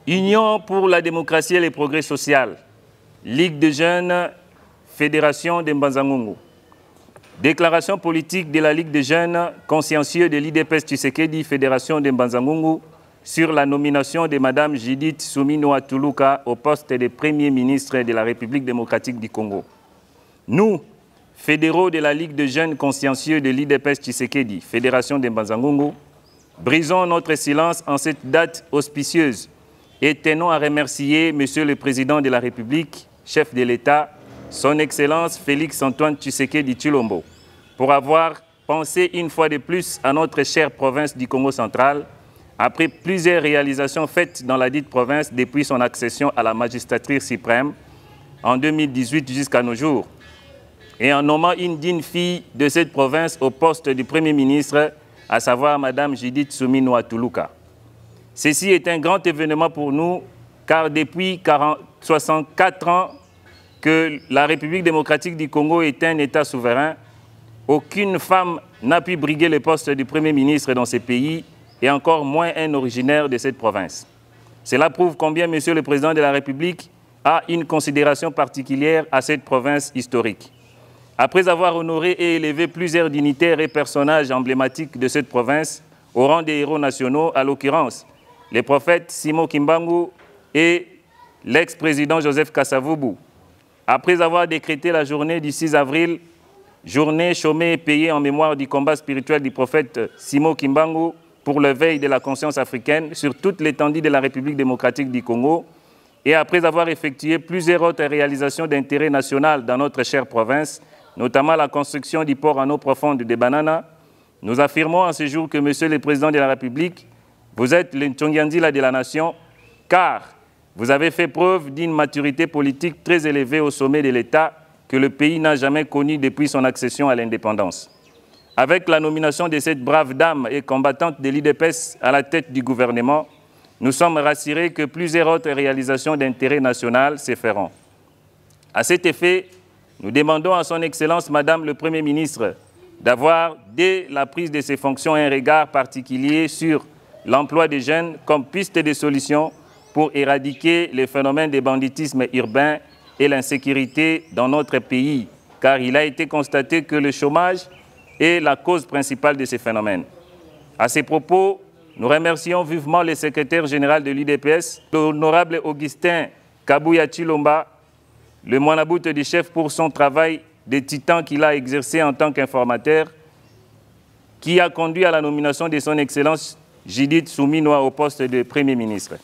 Union pour la démocratie et le progrès social, Ligue des jeunes, Fédération de Mbanza-Ngungu. Déclaration politique de la Ligue des jeunes consciencieux de l'IDPS Tshisekedi, Fédération de Mbanza-Ngungu, sur la nomination de Mme Judith Suminwa Tuluka au poste de Premier ministre de la République démocratique du Congo. Nous, fédéraux de la Ligue des jeunes consciencieux de l'IDPS Tshisekedi, Fédération de Mbanza-Ngungu, brisons notre silence en cette date auspicieuse et tenons à remercier Monsieur le Président de la République, chef de l'État, Son Excellence Félix-Antoine Tshisekedi Tshilombo, pour avoir pensé une fois de plus à notre chère province du Congo central, après plusieurs réalisations faites dans la dite province depuis son accession à la magistrature suprême en 2018 jusqu'à nos jours, et en nommant une digne fille de cette province au poste du Premier ministre, à savoir Mme Judith Suminwa Tuluka. Ceci est un grand événement pour nous, car depuis 64 ans que la République démocratique du Congo est un État souverain, aucune femme n'a pu briguer le poste du Premier ministre dans ce pays, et encore moins un originaire de cette province. Cela prouve combien Monsieur le Président de la République a une considération particulière à cette province historique. Après avoir honoré et élevé plusieurs dignitaires et personnages emblématiques de cette province au rang des héros nationaux, à l'occurrence les prophètes Simon Kimbangu et l'ex-président Joseph Kasavubu, après avoir décrété la journée du 6 avril, journée chômée et payée en mémoire du combat spirituel du prophète Simon Kimbangu pour l'éveil de la conscience africaine sur toute l'étendue de la République démocratique du Congo, et après avoir effectué plusieurs autres réalisations d'intérêt national dans notre chère province, notamment la construction du port en eau profonde de Banana, nous affirmons en ce jour que Monsieur le Président de la République, vous êtes le Ntsongyandila de la nation, car vous avez fait preuve d'une maturité politique très élevée au sommet de l'État que le pays n'a jamais connue depuis son accession à l'indépendance. Avec la nomination de cette brave dame et combattante de l'IDPS à la tête du gouvernement, nous sommes rassurés que plusieurs autres réalisations d'intérêt national se feront. À cet effet, nous demandons à son Excellence Madame le Premier ministre d'avoir, dès la prise de ses fonctions, un regard particulier sur l'emploi des jeunes comme piste de solution pour éradiquer les phénomènes de banditisme urbain et l'insécurité dans notre pays, car il a été constaté que le chômage est la cause principale de ces phénomènes. À ces propos, nous remercions vivement le secrétaire général de l'UDPS, l'honorable Augustin Kabuya Tshilomba, le moinabout du chef, pour son travail de titan qu'il a exercé en tant qu'informateur, qui a conduit à la nomination de son Excellence Judith Suminwa au poste de Premier ministre.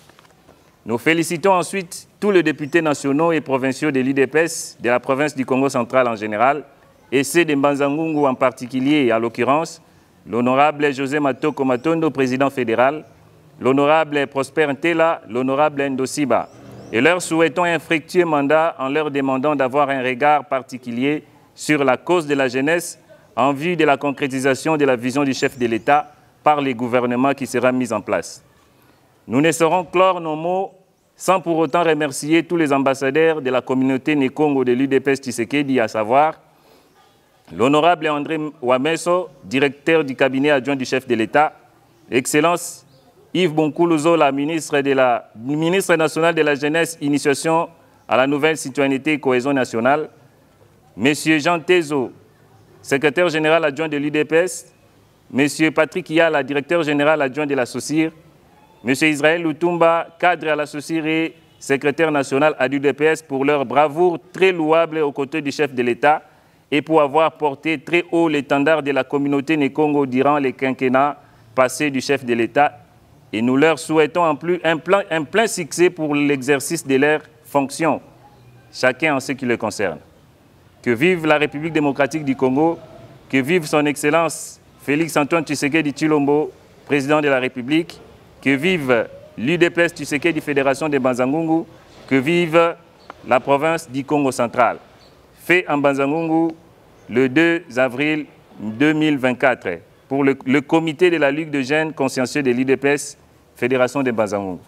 Nous félicitons ensuite tous les députés nationaux et provinciaux de l'UDPS, de la province du Congo central en général, et ceux de Mbanza-Ngungu en particulier, à l'occurrence, l'honorable José Matoko Matondo, président fédéral, l'honorable Prosper Ntela, l'honorable Ndosiba, et leur souhaitons un fructueux mandat en leur demandant d'avoir un regard particulier sur la cause de la jeunesse en vue de la concrétisation de la vision du chef de l'État par les gouvernements qui sera mis en place. Nous ne saurons clore nos mots sans pour autant remercier tous les ambassadeurs de la communauté Nekongo de l'UDPS Tshisekedi, à savoir l'honorable André Wameso, directeur du cabinet adjoint du chef de l'État, Excellence Yves Bonkoulouzola, ministre national de la Jeunesse, Initiation à la nouvelle citoyenneté et cohésion nationale, M. Jean Tezo, secrétaire général adjoint de l'UDPS, M. Patrick Yala, directeur général adjoint de la SOCIR, M. Israël Lutumba, cadre à la SOCIR et secrétaire national à l'UDPS, pour leur bravoure très louable aux côtés du chef de l'État et pour avoir porté très haut l'étendard de la communauté Nekongo durant les quinquennats passés du chef de l'État. Et nous leur souhaitons en plus un plein succès pour l'exercice de leurs fonctions, chacun en ce qui le concerne. Que vive la République démocratique du Congo, que vive son Excellence Félix-Antoine Tshisekedi Tshilombo, président de la République, que vive l'UDPS Tshisekedi Fédération de Mbanza-Ngungu, que vive la province du Congo central. Fait en Mbanza-Ngungu le 2 avril 2024 pour le comité de la Ligue de jeunes consciencieux de l'UDPS Fédération de Mbanza-Ngungu.